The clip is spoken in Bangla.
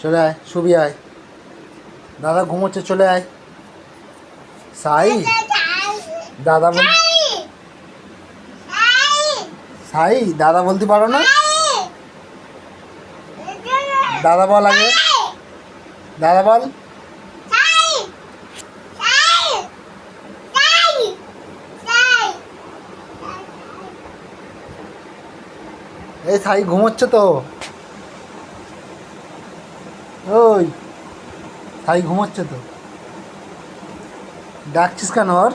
চলে আয়, শুবি আয়। দাদা ঘুমোচ্ছে, চলে আয়। সাই, দাদা বল। সাই, দাদা বলতে পারো না? দাদা বল আগে, দাদা বল। এই সাই ঘুমোচ্ছে তো। ওই সাই ঘুমোচ্ছে তো, ডাকছিস কেন ওর?